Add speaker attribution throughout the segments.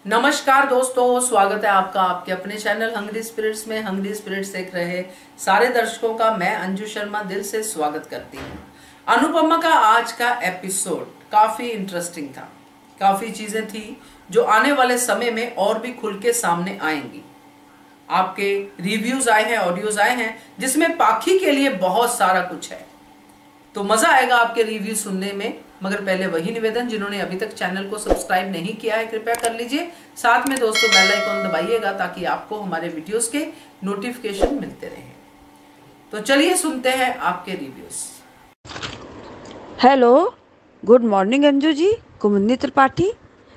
Speaker 1: नमस्कार दोस्तों, स्वागत है आपका आपके अपने चैनल हंग्री स्पिरिट्स में। हंग्री स्पिरिट्स देख रहे सारे दर्शकों का मैं अंजू शर्मा दिल से स्वागत करती हूँ। अनुपमा का आज का एपिसोड काफी इंटरेस्टिंग था। काफी चीजें थी जो आने वाले समय में और भी खुल के सामने आएंगी। आपके रिव्यूज आए हैं, ऑडियोज आए हैं, जिसमें पाखी के लिए बहुत सारा कुछ है, तो मजा आएगा आपके रिव्यू सुनने में। मगर पहले वही निवेदन, जिन्होंने अभी तक चैनल को सब्सक्राइब नहीं किया है कृपया कर लीजिए। साथ में दोस्तों बेल आइकन दबाइएगा ताकि आपको हमारे वीडियोस के नोटिफिकेशन मिलते रहें। तो चलिए सुनते हैं आपके reviews.
Speaker 2: Hello, good morning Anju ji, Kumudini Tripathi.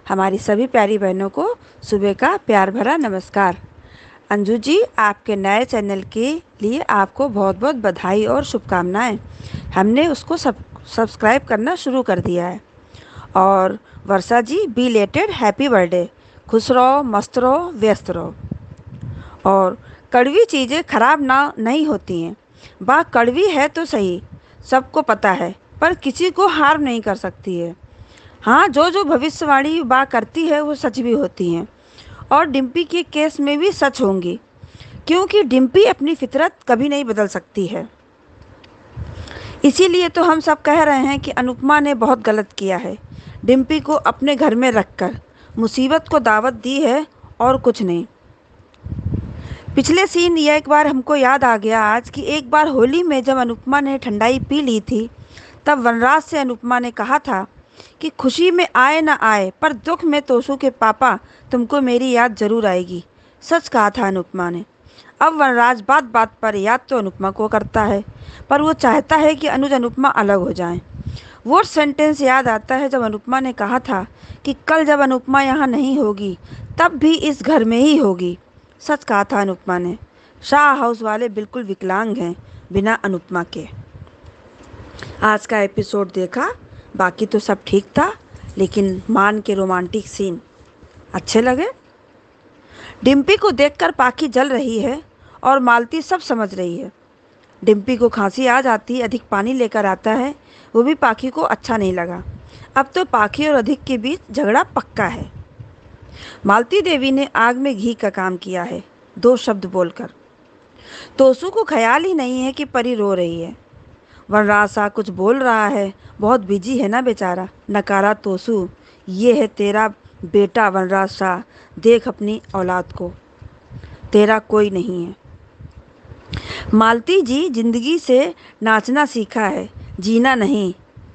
Speaker 2: हमारी सभी प्यारी बहनों को सुबह का प्यार भरा नमस्कार। अंजू जी, आपके नए चैनल के लिए आपको बहुत बहुत बधाई और शुभकामनाएं। हमने उसको सब्सक्राइब करना शुरू कर दिया है। और वर्षा जी, बिलेटेड हैप्पी बर्थडे। खुश रहो, मस्त रहो, व्यस्त रहो। और कड़वी चीज़ें खराब नहीं होती हैं। बात कड़वी है तो सही, सबको पता है, पर किसी को हार्म नहीं कर सकती है। हाँ, जो भविष्यवाणी बात करती है वो सच भी होती हैं, और डिम्पी के केस में भी सच होंगी, क्योंकि डिम्पी अपनी फितरत कभी नहीं बदल सकती है। इसीलिए तो हम सब कह रहे हैं कि अनुपमा ने बहुत गलत किया है, डिम्पी को अपने घर में रखकर मुसीबत को दावत दी है, और कुछ नहीं। पिछले सीन यह एक बार हमको याद आ गया आज कि एक बार होली में जब अनुपमा ने ठंडाई पी ली थी, तब वनराज से अनुपमा ने कहा था कि खुशी में आए ना आए, पर दुख में तोशु के पापा तुमको मेरी याद जरूर आएगी। सच कहा था अनुपमा ने। अब वनराज बात बात पर याद तो अनुपमा को करता है, पर वो चाहता है कि अनुज अनुपमा अलग हो जाएं। वो सेंटेंस याद आता है जब अनुपमा ने कहा था कि कल जब अनुपमा यहाँ नहीं होगी तब भी इस घर में ही होगी। सच कहा था अनुपमा ने। शाह हाउस वाले बिल्कुल विकलांग हैं बिना अनुपमा के। आज का एपिसोड देखा, बाकी तो सब ठीक था, लेकिन मान के रोमांटिक सीन अच्छे लगे। डिम्पी को देखकर पाखी जल रही है और मालती सब समझ रही है। डिम्पी को खांसी आ जाती, अधिक पानी लेकर आता है, वो भी पाखी को अच्छा नहीं लगा। अब तो पाखी और अधिक के बीच झगड़ा पक्का है। मालती देवी ने आग में घी का काम किया है, 2 शब्द बोलकर। तोशु को ख्याल ही नहीं है कि परी रो रही है। वनराज सा कुछ बोल रहा है, बहुत बिजी है ना बेचारा। नकारा तोशु, ये है तेरा बेटा वनराज शाह, देख अपनी औलाद को, तेरा कोई नहीं है। मालती जी, जिंदगी से नाचना सीखा है, जीना नहीं,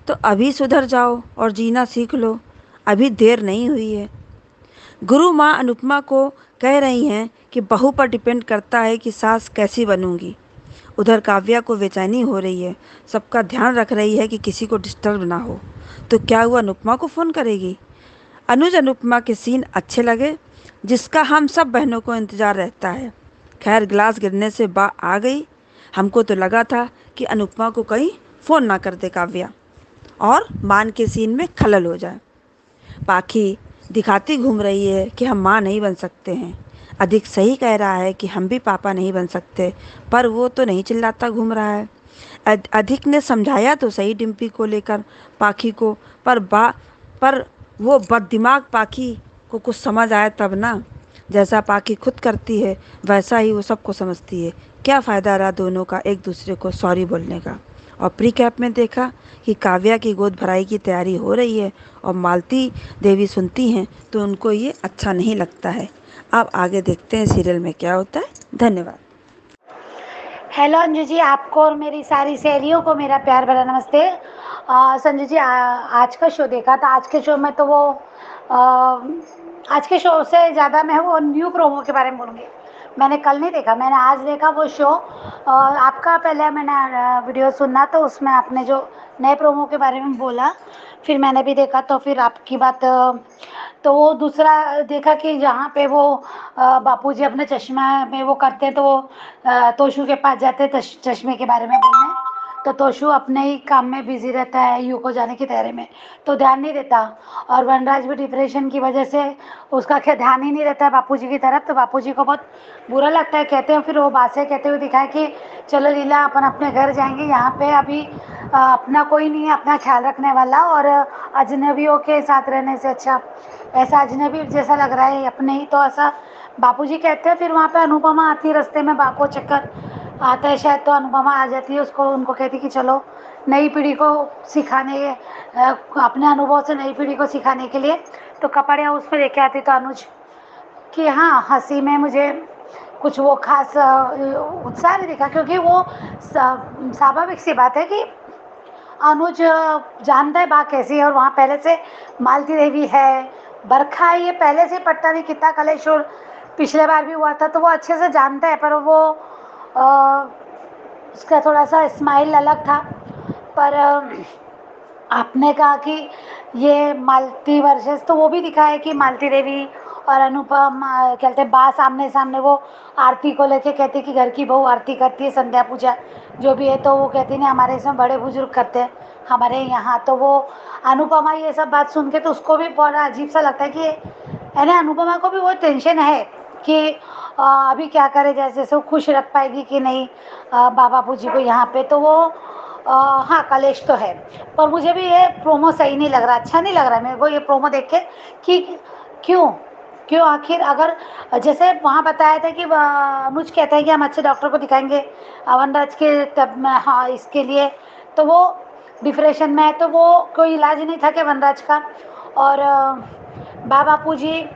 Speaker 2: तो अभी सुधर जाओ और जीना सीख लो, अभी देर नहीं हुई है। गुरु माँ अनुपमा को कह रही हैं कि बहू पर डिपेंड करता है कि सास कैसी बनूंगी। उधर काव्या को बेचैनी हो रही है, सबका ध्यान रख रही है कि किसी को डिस्टर्ब ना हो। तो क्या हुआ, अनुपमा को फ़ोन करेगी। अनुज अनुपमा के सीन अच्छे लगे, जिसका हम सब बहनों को इंतज़ार रहता है। खैर, गिलास गिरने से बा आ गई। हमको तो लगा था कि अनुपमा को कहीं फ़ोन ना कर दे काव्या और मान के सीन में खलल हो जाए। पाखी दिखाती घूम रही है कि हम माँ नहीं बन सकते हैं। अधिक सही कह रहा है कि हम भी पापा नहीं बन सकते, पर वो तो नहीं चिल्लाता घूम रहा है। अधिक ने समझाया तो सही डिम्पी को लेकर पाखी को, पर वो बददिमाग पाखी को कुछ समझ आए तब ना। जैसा पाखी खुद करती है वैसा ही वो सबको समझती है। क्या फ़ायदा रहा दोनों का एक दूसरे को सॉरी बोलने का। और प्री कैप में देखा कि काव्या की गोद भराई की तैयारी हो रही है और मालती देवी सुनती हैं तो उनको ये अच्छा नहीं लगता है। अब आगे देखते हैं सीरियल में क्या होता है। धन्यवाद।
Speaker 3: हेलो अंजू जी, आपको और मेरी सारी सहेलियों को मेरा प्यार भरा नमस्ते। संजू जी, आज का शो देखा था। आज के शो में तो वो आज के शो से ज़्यादा मैं वो न्यू प्रोमो के बारे में बोलूँगी। मैंने कल नहीं देखा, मैंने आज देखा वो शो। आपका पहले मैंने वीडियो सुना तो उसमें आपने जो नए प्रोमो के बारे में बोला, फिर मैंने भी देखा, तो फिर आपकी बात तो वो दूसरा देखा कि जहाँ पे वो बापूजी अपने चश्मा में वो करते हैं, तो वो तोशु के पास जाते हैं चश्मे के बारे में बोलने। तो तोशु अपने ही काम में बिजी रहता है यू को जाने की तैयारी में, तो ध्यान नहीं देता। और वनराज भी डिप्रेशन की वजह से उसका क्या ध्यान ही नहीं रहता है बापूजी की तरफ, तो बापूजी को बहुत बुरा लगता है। कहते हैं फिर वो बातें कहते हुए दिखाए कि चलो लीला अपन अपने घर जाएंगे, यहाँ पे अभी अपना कोई नहीं है अपना ख्याल रखने वाला, और अजनबियों के साथ रहने से अच्छा, ऐसा अजनबी जैसा लग रहा है अपने ही, तो ऐसा बापूजी कहते हैं। फिर वहाँ पे अनुपमा आती है रास्ते में, बाको चक्कर आता है शायद, तो अनुपमा आ जाती है, उसको उनको कहती कि चलो नई पीढ़ी को सिखाने अपने अनुभव से नई पीढ़ी को सिखाने के लिए, तो कपड़े हाउस में लेके आती तो अनुज कि हाँ हंसी में मुझे कुछ वो खास उत्साह नहीं दिखा, क्योंकि वो स्वाभाविक सी बात है कि अनुज जानता है बा कैसी है, और वहाँ पहले से मालती देवी है, बरखा है, ये पहले से पता नहीं कितना कलेश और पिछले बार भी हुआ था, तो वो अच्छे से जानता है। पर वो उसका थोड़ा सा स्माइल अलग था। पर आपने कहा कि ये मालती वर्सेस, तो वो भी दिखा है कि मालती देवी और अनुपम कहते हैं बा सामने सामने, वो आरती को लेके कहते कि घर की बहू आरती करती है, संध्या पूजा जो भी है, तो वो कहती नहीं हमारे इसमें बड़े बुजुर्ग करते हैं हमारे यहाँ। तो वो अनुपमा ये सब बात सुन के तो उसको भी बड़ा अजीब सा लगता है कि है ना, अनुपमा को भी वो टेंशन है कि अभी क्या करे, जैसे से वो खुश रख पाएगी कि नहीं बाबा पूजी को यहाँ पे। तो वो हाँ कलेश तो है, पर मुझे भी ये प्रोमो सही नहीं लग रहा, अच्छा नहीं लग रहा है मेरे को ये प्रोमो देख के कि क्यों क्यों आखिर, अगर जैसे वहाँ बताया था कि अनुज कहता है कि हम अच्छे डॉक्टर को दिखाएंगे वनराज के तब में, हाँ इसके लिए, तो वो डिप्रेशन में है, तो वो कोई इलाज नहीं था कि वनराज का। और बाबा पूजी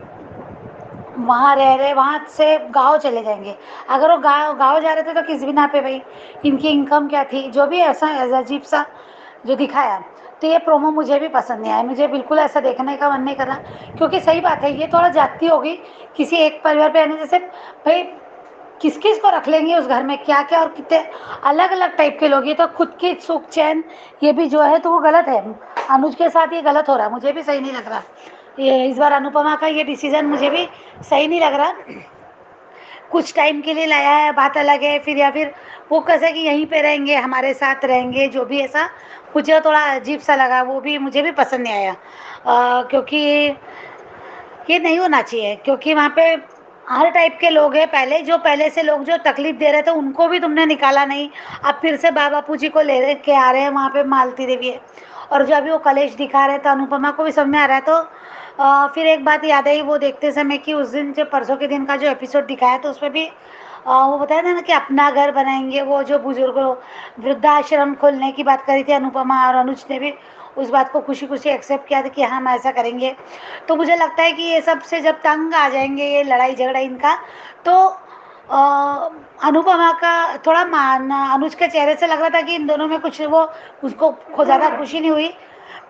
Speaker 3: वहाँ रह रहे, वहाँ से गांव चले जाएंगे। अगर वो गांव जा रहे थे तो किस बिना पे भाई, इनकी इनकम क्या थी, जो भी ऐसा अजीब सा जो दिखाया। तो ये प्रोमो मुझे भी पसंद नहीं आया, मुझे बिल्कुल ऐसा देखने का मन नहीं कर रहा, क्योंकि सही बात है ये थोड़ा जाती होगी किसी एक परिवार पे आने, जैसे भाई किस किस को रख लेंगे उस घर में, क्या क्या, और कितने अलग अलग टाइप के लोग, ये तो खुद की सुख चैन ये भी जो है तो वो गलत है। अनुज के साथ ये गलत हो रहा है, मुझे भी सही नहीं लग रहा ये इस बार अनुपमा का ये डिसीजन मुझे भी सही नहीं लग रहा। कुछ टाइम के लिए लाया है बात अलग है, फिर या फिर वो कैसे कि यहीं पे रहेंगे हमारे साथ रहेंगे, जो भी ऐसा मुझे थोड़ा अजीब सा लगा, वो भी मुझे भी पसंद नहीं आया। क्योंकि ये नहीं होना चाहिए, क्योंकि वहाँ पे हर टाइप के लोग हैं, पहले से लोग जो तकलीफ दे रहे थे उनको भी तुमने निकाला नहीं, अब फिर से बाबा पूजी को ले के आ रहे हैं, वहाँ पे मालती देवी है, और जो अभी वो कलेश दिखा रहे थे अनुपमा को भी समझ में आ रहा है। तो फिर एक बात याद आई वो देखते समय कि उस दिन जो परसों के दिन का जो एपिसोड दिखाया तो उसमें भी वो बताया था ना कि अपना घर बनाएंगे, वो जो बुजुर्ग वृद्धाश्रम खोलने की बात करी थी अनुपमा, और अनुज ने भी उस बात को खुशी खुशी एक्सेप्ट किया था कि हम ऐसा करेंगे। तो मुझे लगता है कि ये सब से जब तंग आ जाएंगे ये लड़ाई झगड़ा इनका, तो अनुपमा का थोड़ा मान अनुज के चेहरे से लग रहा था कि इन दोनों में कुछ वो उसको ज़्यादा खुशी नहीं हुई,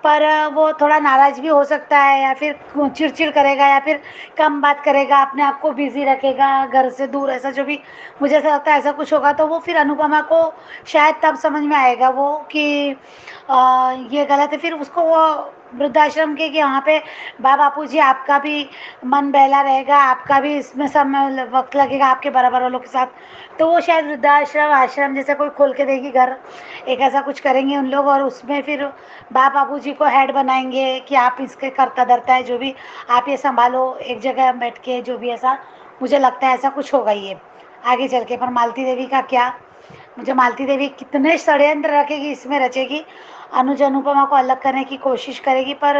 Speaker 3: पर वो थोड़ा नाराज़ भी हो सकता है, या फिर चिड़चिड़ करेगा, या फिर कम बात करेगा, अपने आप को बिजी रखेगा घर से दूर, ऐसा जो भी मुझे ऐसा लगता है ऐसा कुछ होगा। तो वो फिर अनुपमा को शायद तब समझ में आएगा वो कि ये गलत है, फिर उसको वो वृद्धाश्रम के कि वहाँ पे बापू जी आपका भी मन बहला रहेगा, आपका भी इसमें समय वक्त लगेगा आपके बराबर वालों के साथ, तो वो शायद वृद्धाश्रम आश्रम जैसा कोई खोल के देगी घर, एक ऐसा कुछ करेंगे उन लोग, और उसमें फिर बापू जी को हेड बनाएंगे कि आप इसके करता धरता है जो भी आप ये संभालो एक जगह बैठ के, जो भी ऐसा मुझे लगता है ऐसा कुछ होगा ये आगे चल के। पर मालती देवी का क्या, मुझे मालती देवी कितने षड्यंत्र रखेगी इसमें रचेगी, अनुज अनुपमा को अलग करने की कोशिश करेगी, पर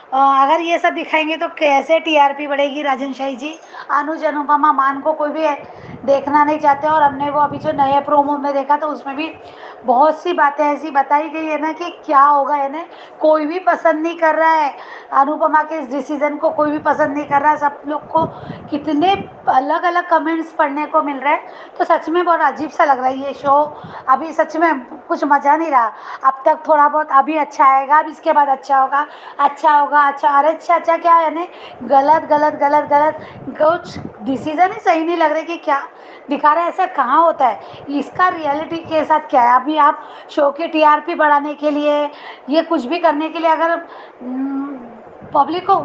Speaker 3: अगर ये सब दिखाएंगे तो कैसे टीआरपी बढ़ेगी राजन शाही जी। अनुज अनुपमा मान को कोई भी देखना नहीं चाहते, और हमने वो अभी जो नए प्रोमो में देखा तो उसमें भी बहुत सी बातें ऐसी बताई गई है ना कि क्या होगा है ना, कोई भी पसंद नहीं कर रहा है अनुपमा के इस डिसीजन को, कोई भी पसंद नहीं कर रहा है, सब लोग को कितने अलग अलग कमेंट्स पढ़ने को मिल रहा है। तो सच में बहुत अजीब सा लग रहा है ये शो, अभी सच में कुछ मज़ा नहीं रहा अब तक, थोड़ा बहुत अभी अच्छा आएगा, अब इसके बाद अच्छा होगा अच्छा होगा अच्छा, अरे अच्छा क्या है ना, गलत गलत गलत गलत कुछ डिसीजन ही सही नहीं लग रहे कि क्या दिखा रहा है, ऐसा कहाँ होता है, इसका रियलिटी के साथ क्या है। अभी आप शो की टीआरपी बढ़ाने के लिए ये कुछ भी करने के लिए अगर पब्लिक को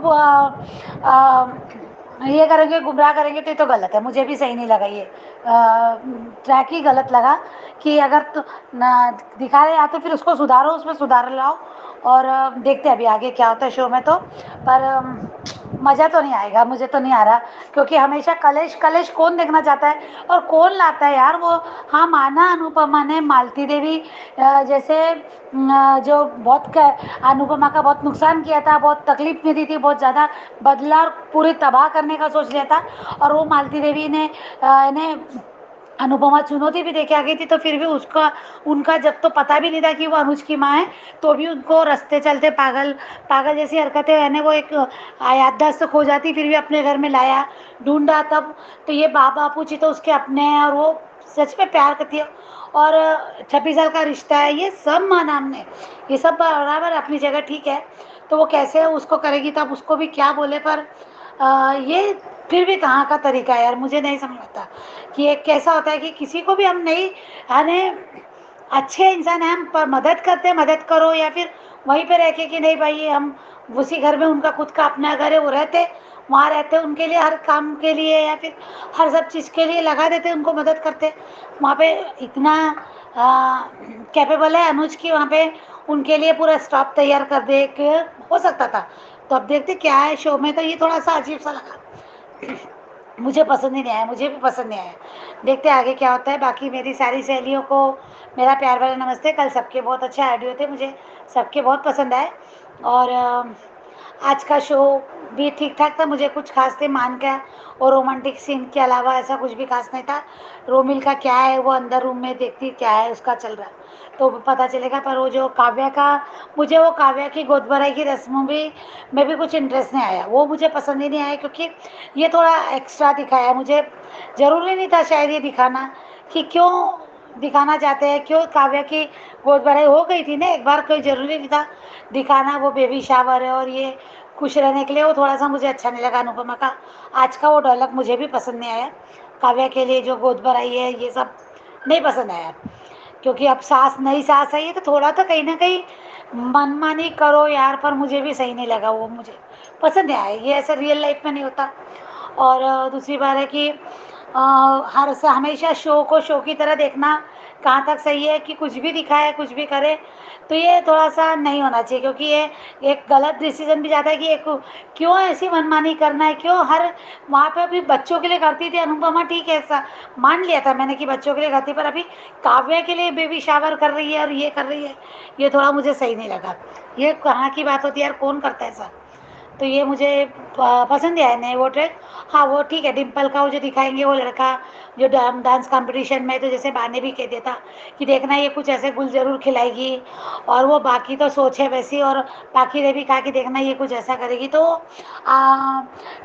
Speaker 3: ये करेंगे, गुमराह करेंगे, तो ये तो गलत है, मुझे भी सही नहीं लगा ये ट्रैक ही गलत लगा कि अगर तो ना दिखा रहे, या तो फिर उसको सुधारो, उसमें सुधार लाओ, और देखते हैं अभी आगे क्या होता है शो में। तो पर मज़ा तो नहीं आएगा, मुझे तो नहीं आ रहा, क्योंकि हमेशा कलेश कलेश कौन देखना चाहता है और कौन लाता है यार वो। हाँ, माना अनुपमा ने मालती देवी जैसे जो बहुत अनुपमा का बहुत नुकसान किया था, बहुत तकलीफ में दी थी, बहुत ज़्यादा बदला और पूरी तबाह करने का सोच लिया था, और वो मालती देवी ने इन्हें अनुपमा चुनौती भी देके आ गई थी, तो फिर भी उसका उनका जब तो पता भी नहीं था कि वो अनुज की माँ है, तो भी उनको रास्ते चलते पागल पागल जैसी हरकतें, यानी वो एक याददाश्त खो जाती, फिर भी अपने घर में लाया, ढूंढा तब। तो ये बापू जी तो उसके अपने हैं, और वो सच में प्यार करती है, और 26 साल का रिश्ता है, ये सब माँ नाम ने, ये सब बराबर अपनी जगह ठीक है। तो वो कैसे उसको करेगी, तब उसको भी क्या बोले, पर ये फिर भी कहाँ का तरीका है यार, मुझे नहीं समझ आता कि ये कैसा होता है कि किसी को भी हम नहीं, यानी अच्छे इंसान हैं हम, पर मदद करते हैं, मदद करो, या फिर वहीं पे रह के कि नहीं भाई हम उसी घर में, उनका खुद का अपना घर है, वो रहते वहाँ रहते, उनके लिए हर काम के लिए या फिर हर सब चीज़ के लिए लगा देते, उनको मदद करते। वहाँ पे इतना कैपेबल है अनुज की, वहाँ पे उनके लिए पूरा स्टाफ तैयार कर दे के हो सकता था। तो अब देखते क्या है शो में, तो ये थोड़ा सा अजीब सा लगा, मुझे पसंद ही नहीं आया, मुझे भी पसंद नहीं आया। देखते आगे क्या होता है। बाकी मेरी सारी सहेलियों को मेरा प्यार भरा नमस्ते। कल सबके बहुत अच्छे ऑडियो थे, मुझे सबके बहुत पसंद आए, और आज का शो भी ठीक ठाक था, मुझे कुछ खास थे मान का और रोमांटिक सीन के अलावा ऐसा कुछ भी खास नहीं था। रोमिल का क्या है, वो अंदर रूम में देखती क्या है उसका चल रहा तो पता चलेगा। पर वो जो काव्या का, मुझे वो काव्या की गोद भराई की रस्मों में भी कुछ इंटरेस्ट नहीं आया, वो मुझे पसंद ही नहीं आया, क्योंकि ये थोड़ा एक्स्ट्रा दिखाया। मुझे ज़रूरी नहीं था शायद ये दिखाना, कि क्यों दिखाना चाहते हैं, क्यों काव्या की गोद भराई हो गई थी ना एक बार, कोई ज़रूरी नहीं था दिखाना, वो बेबी शावर है और ये खुश रहने के लिए। वो थोड़ा सा मुझे अच्छा नहीं लगा अनुपमा का आज का वो डायलॉग, मुझे भी पसंद नहीं आया। काव्या के लिए जो गोद भराई है ये सब नहीं पसंद आया, क्योंकि अब सास नई सास आई है, तो थोड़ा तो कहीं ना कहीं मनमानी करो यार, पर मुझे भी सही नहीं लगा, वो मुझे पसंद नहीं आया, ये ऐसा रियल लाइफ में नहीं होता। और दूसरी बात है कि हर से हमेशा शो को शो की तरह देखना कहाँ तक सही है, कि कुछ भी दिखाए कुछ भी करे, तो ये थोड़ा सा नहीं होना चाहिए, क्योंकि ये एक गलत डिसीजन भी जाता है कि एक क्यों ऐसी मनमानी करना है, क्यों हर वहाँ पे अभी बच्चों के लिए करती थी अनुपमा, ठीक है ऐसा मान लिया था मैंने कि बच्चों के लिए करती, पर अभी काव्या के लिए बेबी शावर कर रही है और ये कर रही है, ये थोड़ा मुझे सही नहीं लगा। ये कहाँ की बात होती है यार, कौन करता है ऐसा। तो ये मुझे पसंद ही आया नहीं वो ट्रैक। हाँ वो ठीक है, डिम्पल का वो जो दिखाएंगे वो लड़का जो डांस कंपटीशन में, तो जैसे बाने भी कह देता कि देखना ये कुछ ऐसे गुल जरूर खिलाएगी, और वो बाकी तो सोच है वैसी, और बाकी ने भी कहा कि देखना ये कुछ ऐसा करेगी। तो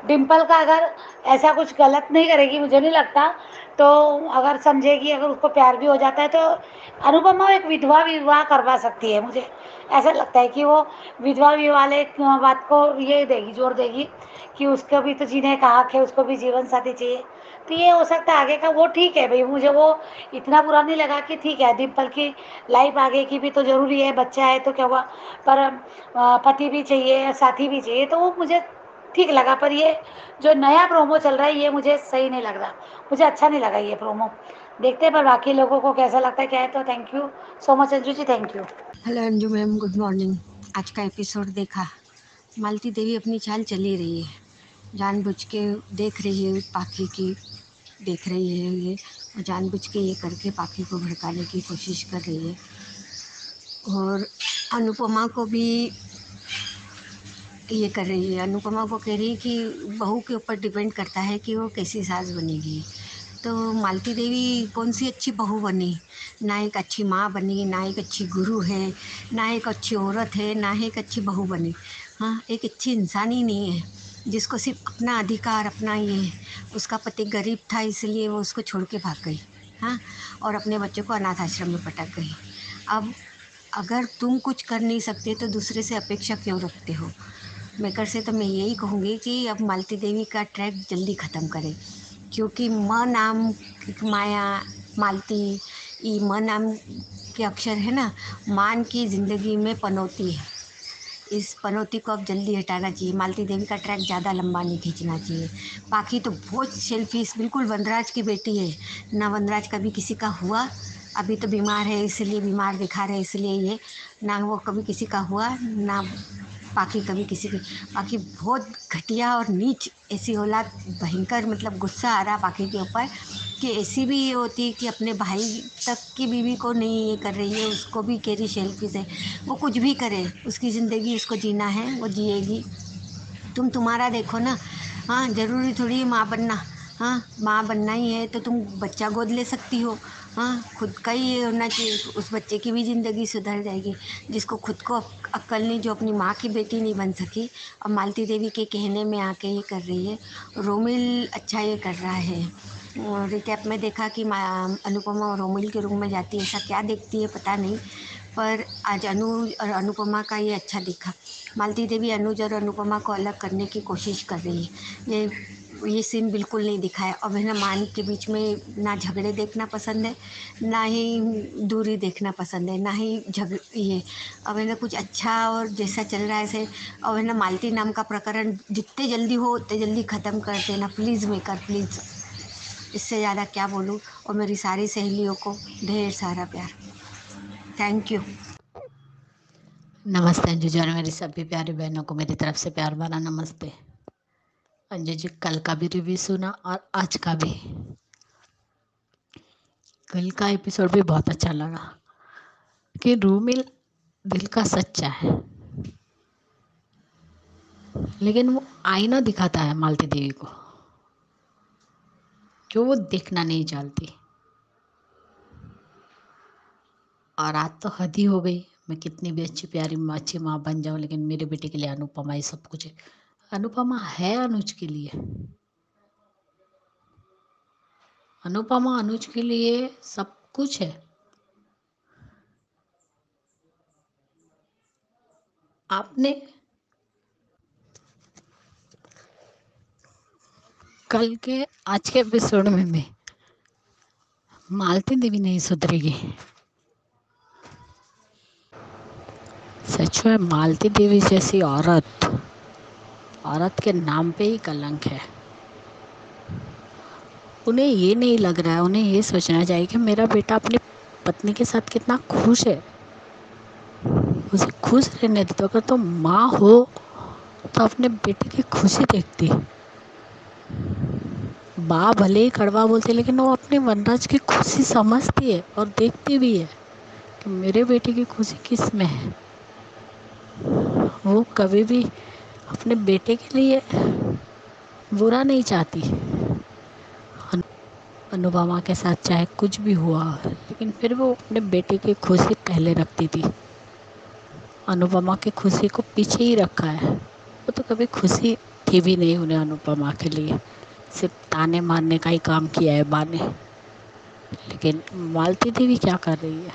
Speaker 3: डिम्पल का अगर ऐसा कुछ गलत नहीं करेगी, मुझे नहीं लगता, तो अगर समझेगी, अगर उसको प्यार भी हो जाता है, तो अनुपमा एक विधवा विवाह करवा सकती है। मुझे ऐसा लगता है कि वो विधवा विवाह वाले बात को ये देगी, जोर देगी कि उसको भी तो जीने का हक है, उसको भी जीवन साथी चाहिए। तो ये हो सकता है आगे का, वो ठीक है भाई, मुझे वो इतना बुरा नहीं लगा कि ठीक है डिम्पल की लाइफ आगे की भी तो ज़रूरी है, बच्चा है तो क्या हुआ, पर पति भी चाहिए, साथी भी चाहिए, तो वो मुझे ठीक लगा। पर ये जो नया प्रोमो चल रहा है ये मुझे सही नहीं लग रहा, मुझे अच्छा नहीं लगा ये प्रोमो। देखते हैं पर बाकी लोगों को कैसा लगता है क्या है। तो thank you so much Anju ji, thank you.
Speaker 4: Hello Anju ma'am, good morning. आज का एपिसोड देखा। मालती देवी अपनी चाल चली रही है, जानबूझ के देख रही है पाखी की, देख रही है ये, और जानबूझ के ये करके पाखी को भड़काने की कोशिश कर रही है। और अनुपमा को भी ये कर रही है, अनुपमा को कह रही है कि बहू के ऊपर डिपेंड करता है कि वो कैसी सास बनेगी। तो मालती देवी कौन सी अच्छी बहू बनी, ना एक अच्छी माँ बनी, ना एक अच्छी गुरु है, ना एक अच्छी औरत है, ना एक अच्छी बहू बनी। हाँ, एक अच्छी इंसान ही नहीं है, जिसको सिर्फ अपना अधिकार, अपना ये, उसका पति गरीब था इसलिए वो उसको छोड़ के भाग गई। हाँ, और अपने बच्चों को अनाथ आश्रम में पटक गई। अब अगर तुम कुछ कर नहीं सकते तो दूसरे से अपेक्षा क्यों रखते हो। मेकर से तो मैं यही कहूँगी कि अब मालती देवी का ट्रैक जल्दी ख़त्म करें, क्योंकि म नाम माया मालती, ये म नाम के अक्षर है ना, मान की ज़िंदगी में पनौती है। इस पनौती को अब जल्दी हटाना चाहिए। मालती देवी का ट्रैक ज़्यादा लंबा नहीं खींचना चाहिए। पाखी तो बहुत सेल्फिश, बिल्कुल वनराज की बेटी है ना। वनराज कभी किसी का हुआ, अभी तो बीमार है इसलिए बीमार दिखा रहे इसलिए ये, ना वो कभी किसी का हुआ ना पाखी कभी किसी की। पाखी बहुत घटिया और नीच ऐसी औलाद, भयंकर मतलब गुस्सा आ रहा पाखी के ऊपर कि ऐसी भी ये होती है कि अपने भाई तक की बीवी को नहीं ये कर रही है, उसको भी कह रही सेल्फिश है। वो कुछ भी करे, उसकी ज़िंदगी उसको जीना है, वो जिएगी। तुम तुम्हारा देखो ना। हाँ, ज़रूरी थोड़ी है माँ बनना। हाँ, माँ बनना ही है तो तुम बच्चा गोद ले सकती हो। हाँ, खुद का ही ये होना चाहिए, उस बच्चे की भी ज़िंदगी सुधर जाएगी। जिसको खुद को अक्ल नहीं, जो अपनी माँ की बेटी नहीं बन सकी, अब मालती देवी के कहने में आके ये कर रही है। रोमिल अच्छा ये कर रहा है। रिकैप में देखा कि अनुपमा रोमिल के रूम में जाती है, ऐसा क्या देखती है पता नहीं, पर आज अनुज और अनुपमा का ये अच्छा दिखा। मालती देवी अनुज और अनुपमा को अलग करने की कोशिश कर रही है। ये सीन बिल्कुल नहीं दिखाया। और है ना, मान के बीच में ना झगड़े देखना पसंद है, ना ही दूरी देखना पसंद है, ना ही ये अब है ना कुछ अच्छा और जैसा चल रहा है ऐसे। और है ना, मालती नाम का प्रकरण जितने जल्दी हो उतने जल्दी ख़त्म कर देना प्लीज़ मेकर, प्लीज़। इससे ज़्यादा क्या बोलूँ। और मेरी सारी सहेलियों को ढेर सारा प्यार। Thank you.
Speaker 5: नमस्ते अंजू जी और मेरी सभी प्यारी बहनों को मेरी तरफ से प्यार भरा नमस्ते। अंजू जी, कल का भी रिव्यू सुना और आज का भी। कल का एपिसोड भी बहुत अच्छा लगा कि रोमिल दिल का सच्चा है, लेकिन वो आईना दिखाता है मालती देवी को जो वो देखना नहीं चाहती। और आज तो हद ही हो गई। मैं कितनी भी अच्छी प्यारी अच्छी माँ बन जाऊँ, लेकिन मेरे बेटे के लिए अनुपमा ही सब कुछ है। अनुपमा है अनुज के लिए, अनुपमा अनुज के लिए सब कुछ है। आपने कल के आज के एपिसोड में भी मालती देवी नहीं सुधरेगी। सच में मालती देवी जैसी औरत के नाम पे ही कलंक है। उन्हें ये नहीं लग रहा है, उन्हें ये सोचना चाहिए कि मेरा बेटा अपनी पत्नी के साथ कितना खुश है, उसे खुश रहने दे। तो अगर तुम माँ हो तो अपने बेटे की खुशी देखती। माँ भले ही कड़वा बोलती, लेकिन वो अपने वनराज की खुशी समझती है और देखती भी है कि मेरे बेटे की खुशी किस में है। वो कभी भी अपने बेटे के लिए बुरा नहीं चाहती। अनुपमा के साथ चाहे कुछ भी हुआ, लेकिन फिर वो अपने बेटे की खुशी पहले रखती थी। अनुपमा की खुशी को पीछे ही रखा है। वो तो कभी खुशी थी भी नहीं उन्हें अनुपमा के लिए, सिर्फ ताने मारने का ही काम किया है माँ ने। लेकिन मालती देवी क्या कर रही है?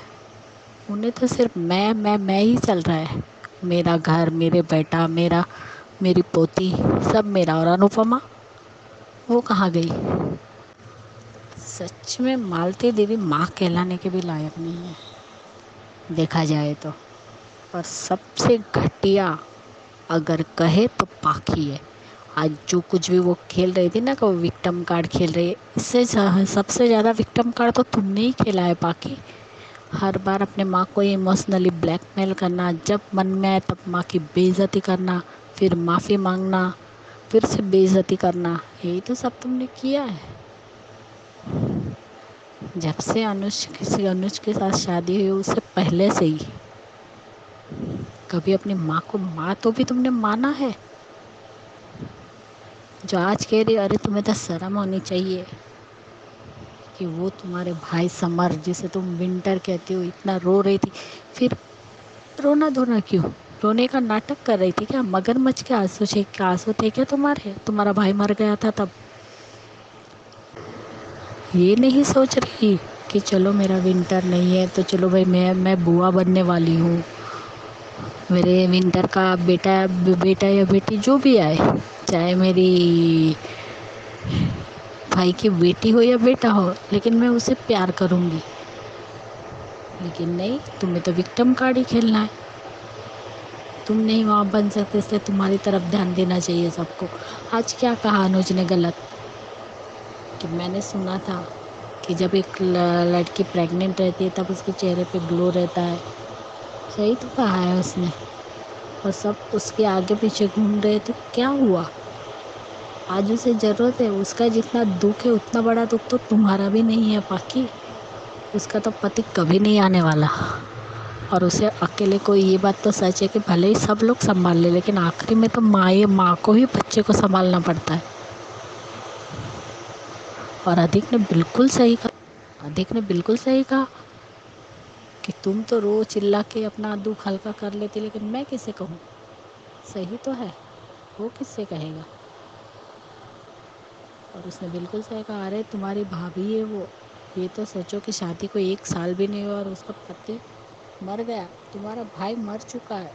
Speaker 5: उन्हें तो सिर्फ मैं ही चल रहा है। मेरा घर, मेरे बेटा, मेरी पोती, सब मेरा। और अनुपमा वो कहाँ गई? सच में मालती देवी माँ कहलाने के भी लायक नहीं है देखा जाए तो। और सबसे घटिया अगर कहे तो पाखी है। आज जो कुछ भी वो खेल रही थी ना, कि वो विक्टिम कार्ड खेल रही है, इससे सबसे ज़्यादा विक्टिम कार्ड तो तुमने ही खेला है पाखी। हर बार अपने माँ को इमोशनली ब्लैकमेल करना, जब मन में आए तब माँ की बेइज्जती करना, फिर माफ़ी मांगना, फिर से बेइज्जती करना, यही तो सब तुमने किया है। जब से अनुज के साथ शादी हुई उससे पहले से ही कभी अपनी माँ को माँ तो भी तुमने माना है? जो आज कह रही, अरे तुम्हें तो शर्म होनी चाहिए कि वो तुम्हारे भाई समर, जिसे तुम विंटर कहते हो, इतना रो रही थी। फिर रोना धोना क्यों? रोने का नाटक कर रही थी क्या? मगरमच्छ के आंसू थे क्या तुम्हारा भाई मर गया था तब? ये नहीं सोच रही कि चलो मेरा विंटर नहीं है तो चलो भाई मैं बुआ बनने वाली हूँ, मेरे विंटर का बेटा या बेटी जो भी आए, चाहे मेरी भाई की बेटी हो या बेटा हो, लेकिन मैं उसे प्यार करूँगी। लेकिन नहीं, तुम्हें तो विक्टिम कार्ड ही खेलना है। तुम नहीं वहाँ बन सकते, इसलिए तुम्हारी तरफ ध्यान देना चाहिए सबको। आज क्या कहा अनुज ने गलत? कि मैंने सुना था कि जब एक लड़की प्रेग्नेंट रहती है तब उसके चेहरे पे ग्लो रहता है। सही तो कहा है उसने। और सब उसके आगे पीछे घूम रहे, तो क्या हुआ? आज उसे ज़रूरत है, उसका जितना दुख है उतना बड़ा दुख तो तुम्हारा भी नहीं है पाकी। उसका तो पति कभी नहीं आने वाला, और उसे अकेले को, ये बात तो सच है कि भले ही सब लोग संभाल ले, लेकिन आखिरी में तो माँ को ही बच्चे को संभालना पड़ता है। और अधिक ने बिल्कुल सही कहा कि तुम तो रो चिल्ला के अपना दुख हल्का कर लेती, लेकिन मैं किसे कहूँ? सही तो है, वो किससे कहेगा? और उसने बिल्कुल सही कहा, अरे तुम्हारी भाभी है वो, ये तो सोचो कि शादी को 1 साल भी नहीं हुआ और उसका पति मर गया, तुम्हारा भाई मर चुका है।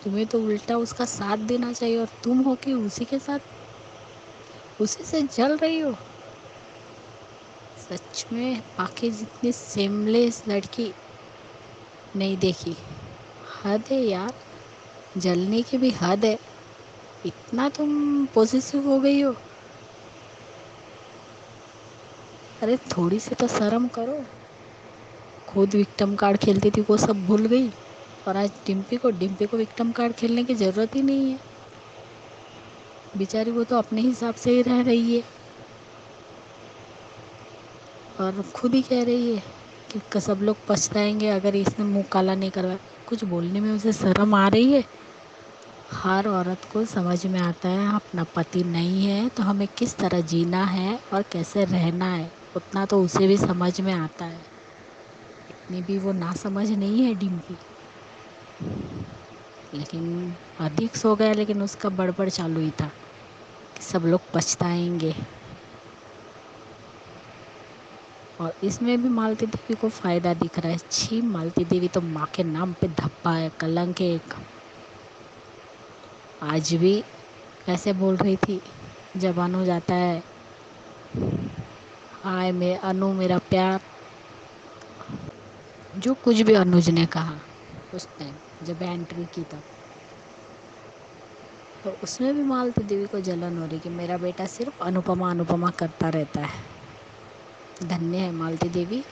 Speaker 5: तुम्हें तो उल्टा उसका साथ देना चाहिए, और तुम हो कि उसी के साथ, उसी से जल रही हो। सच में पाकि जितनी सेमलेस लड़की नहीं देखी। हद है यार, जलने की भी हद है। इतना तुम पॉसेसिव हो गई हो। अरे थोड़ी सी तो शर्म करो। खुद विक्टिम कार्ड खेलती थी, वो सब भूल गई, और आज डिम्पी को विक्टिम कार्ड खेलने की ज़रूरत ही नहीं है। बेचारी वो तो अपने हिसाब से ही रह रही है, और खुद ही कह रही है कि सब लोग पछताएंगे अगर इसने मुंह काला नहीं करवाया। कुछ बोलने में उसे शर्म आ रही है। हर औरत को समझ में आता है अपना पति नहीं है तो हमें किस तरह जीना है और कैसे रहना है, उतना तो उसे भी समझ में आता है। इतनी भी वो ना समझ नहीं है डिम्पी। लेकिन अधिक सो गया, लेकिन उसका बड़बड़ चालू ही था कि सब लोग पछताएंगे। और इसमें भी मालती देवी को फ़ायदा दिख रहा है। छी, मालती देवी तो माँ के नाम पे धब्बा है, कलंक है एक। आज भी ऐसे बोल रही थी जब अनु जाता है, हाय मैं अनु मेरा प्यार, जो कुछ भी अनुज ने कहा उस टाइम जब एंट्री की तब, तो उसमें भी मालती देवी को जलन हो रही कि मेरा बेटा सिर्फ अनुपमा अनुपमा करता रहता है। धन्य है मालती देवी,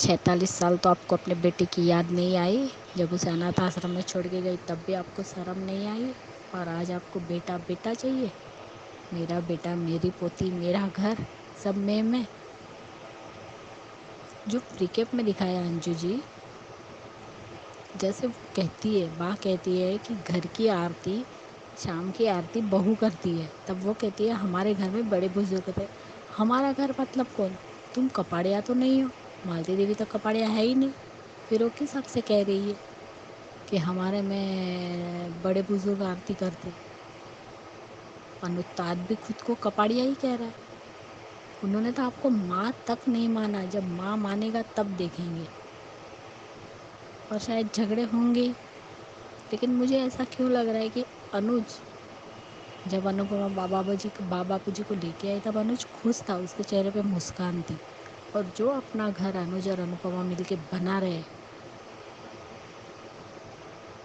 Speaker 5: 46 साल तो आपको अपने बेटे की याद नहीं आई। जब उसे अनाथ आश्रम में छोड़ के गई तब भी आपको शर्म नहीं आई, और आज आपको बेटा बेटा चाहिए। मेरा बेटा, मेरी पोती, मेरा घर, सब में जो रिकेप में दिखाया अंजू जी, जैसे वो कहती है, माँ कहती है कि घर की आरती, शाम की आरती बहू करती है, तब वो कहती है हमारे घर में बड़े बुजुर्ग थे। हमारा घर मतलब कौन? तुम कपाड़िया तो नहीं हो, मालती देवी तो कपाड़िया है ही नहीं। फिर वो किस हक से कह रही है कि हमारे में बड़े बुजुर्ग आरती करते? अनुताद भी खुद को कपाड़िया ही कह रहा है। उन्होंने तो आपको माँ तक नहीं माना, जब माँ मानेगा तब देखेंगे। और शायद झगड़े होंगे, लेकिन मुझे ऐसा क्यों लग रहा है कि अनुज, जब अनुपमा बाबा जी को लेके आई तब अनुज खुश था, उसके चेहरे पे मुस्कान थी। और जो अपना घर अनुज और अनुपमा मिलके बना रहे,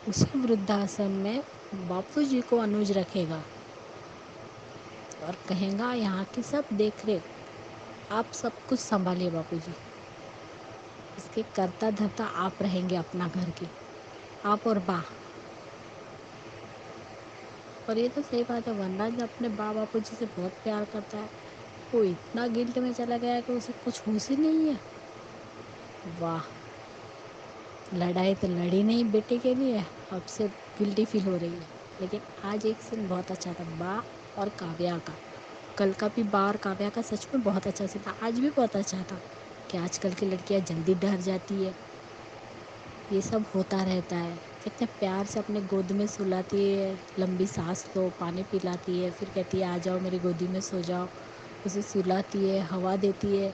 Speaker 5: उसी वृद्धाश्रम में बापू जी को अनुज रखेगा और कहेगा यहाँ की सब देख रेख आप सब कुछ संभालिए बापू जी, इसके करता धरता आप रहेंगे अपना घर के, आप और बा। और ये तो सही बात है, वरना जो अपने बापू जी से बहुत प्यार करता है, वो इतना गिल्ट में चला गया कि उसे कुछ होश ही नहीं है। वाह, लड़ाई तो लड़ी नहीं बेटे के लिए, अब से गिल्टी फील हो रही है। लेकिन आज एक सीन बहुत अच्छा था, बा और काव्या का। कल का भी बा और काव्या का सच में बहुत अच्छा सीन था, आज भी बहुत अच्छा था कि आजकल की लड़कियां जल्दी डर जाती है। ये सब होता रहता है, कितने प्यार से अपने गोद में सुलाती है, लंबी सांस लो, पानी पिलाती है, फिर कहती है आ जाओ मेरी गोदी में सो जाओ, उसे सुलाती है, हवा देती है।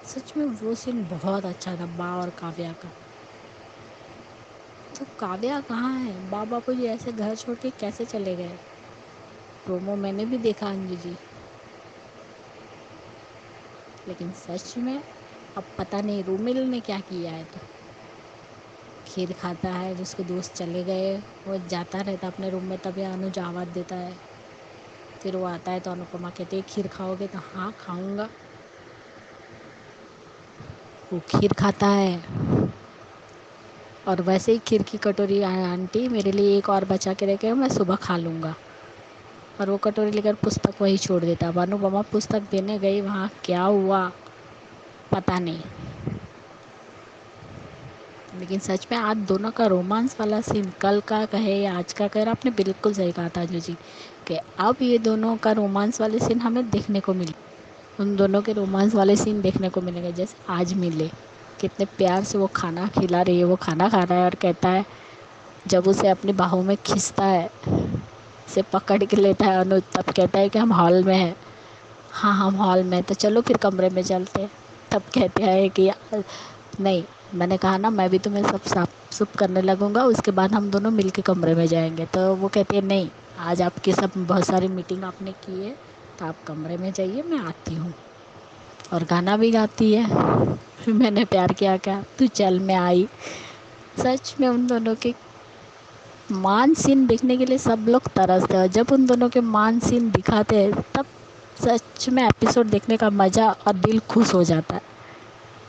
Speaker 5: सच में वो सीन बहुत अच्छा था बा और काव्या का। तो काव्या कहाँ है? बापू जी ऐसे घर छोड़ के कैसे चले गए? प्रोमो मैंने भी देखा अंजू जी, लेकिन सच में अब पता नहीं रूमिल ने क्या किया है। तो खीर खाता है, जिसके दोस्त चले गए वो जाता रहता अपने रूम में, तभी अनुज आवाज़ देता है। फिर वो आता है तो अनुपमा कहती है खीर खाओगे? तो हाँ खाऊंगा। वो खीर खाता है और वैसे ही खीर की कटोरी आंटी मेरे लिए एक और बचा के रखे, मैं सुबह खा लूँगा। और वो कटोरी लेकर पुस्तक वहीं छोड़ देता। अब अनुपमा पुस्तक देने गई, वहाँ क्या हुआ पता नहीं। लेकिन सच में आज दोनों का रोमांस वाला सीन, कल का कहे या आज का कहे, आपने बिल्कुल सही कहा था जो जी कि अब ये दोनों का रोमांस वाले सीन हमें देखने को मिले। उन दोनों के रोमांस वाले सीन देखने को मिलेंगे जैसे आज मिले। कितने प्यार से वो खाना खिला रही है, वो खाना खा रहा है और कहता है, जब उसे अपनी बाहों में खींचता है, उसे पकड़ के लेता है अनुज, तब कहता है कि हम हॉल में हैं। हाँ हम हॉल में, तो चलो फिर कमरे में चलते हैं। तब कहते हैं कि नहीं, मैंने कहा ना मैं भी तुम्हें सब साफ सुफ करने लगूंगा, उसके बाद हम दोनों मिल के कमरे में जाएंगे। तो वो कहती है नहीं, आज आपकी सब बहुत सारी मीटिंग आपने की है, तो आप कमरे में जाइए, मैं आती हूँ। और गाना भी गाती है, मैंने प्यार किया क्या, तू चल मैं आई। सच में उन दोनों के मान सीन देखने के लिए सब लोग तरसते हैं। जब उन दोनों के मान सीन दिखाते हैं तब सच में एपिसोड देखने का मज़ा और दिल खुश हो जाता है।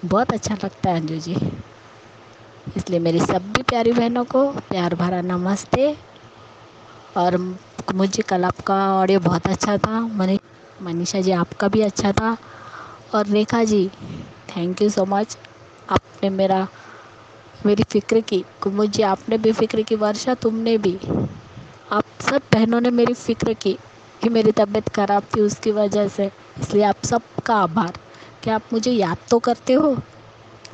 Speaker 5: बहुत अच्छा लगता है अंजू जी। इसलिए मेरी सभी प्यारी बहनों को प्यार भरा नमस्ते। और मुझे कल आपका ऑडियो बहुत अच्छा था। मनीषा जी आपका भी अच्छा था। और Rekha ji thank you so much, आपने मेरी फ़िक्र की। मुझे आपने भी फ़िक्र की, वर्षा तुमने भी, आप सब बहनों ने मेरी फ़िक्र की कि मेरी तबीयत ख़राब थी उसकी वजह से। इसलिए आप सबका आभार कि आप मुझे याद तो करते हो।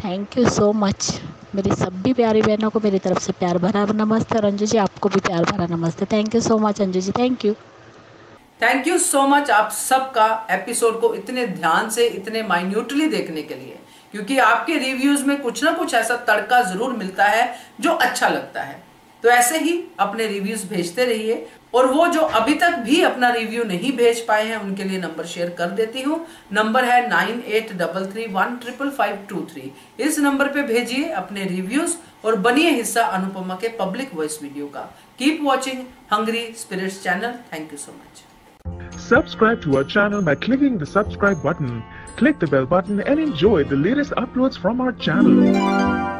Speaker 5: Thank you so much. मेरी सभी प्यारी बहनों को मेरी तरफ से प्यार भरा नमस्ते। और अंजू जी आपको भी प्यार भरा नमस्ते। Thank you so much Anju ji, thank you.
Speaker 1: Thank you so much आप सबका एपिसोड को इतने ध्यान से, इतने माइन्यूटली देखने के लिए, क्योंकि आपके रिव्यूज में कुछ ना कुछ ऐसा तड़का जरूर मिलता है जो अच्छा लगता है। तो ऐसे ही अपने रिव्यूज भेजते रहिए। और वो जो अभी तक भी अपना रिव्यू नहीं भेज पाए हैं उनके लिए नंबर शेयर कर देती हूँ। नंबर है 9833155523। इस नंबर पे भेजिए अपने रिव्यूज और बनिए हिस्सा अनुपमा के पब्लिक वॉइस वीडियो का। Keep watching hungry spirits channel. Thank you so much.
Speaker 6: Subscribe to our channel by clicking the subscribe button. Click the bell button and enjoy the latest uploads from our channel.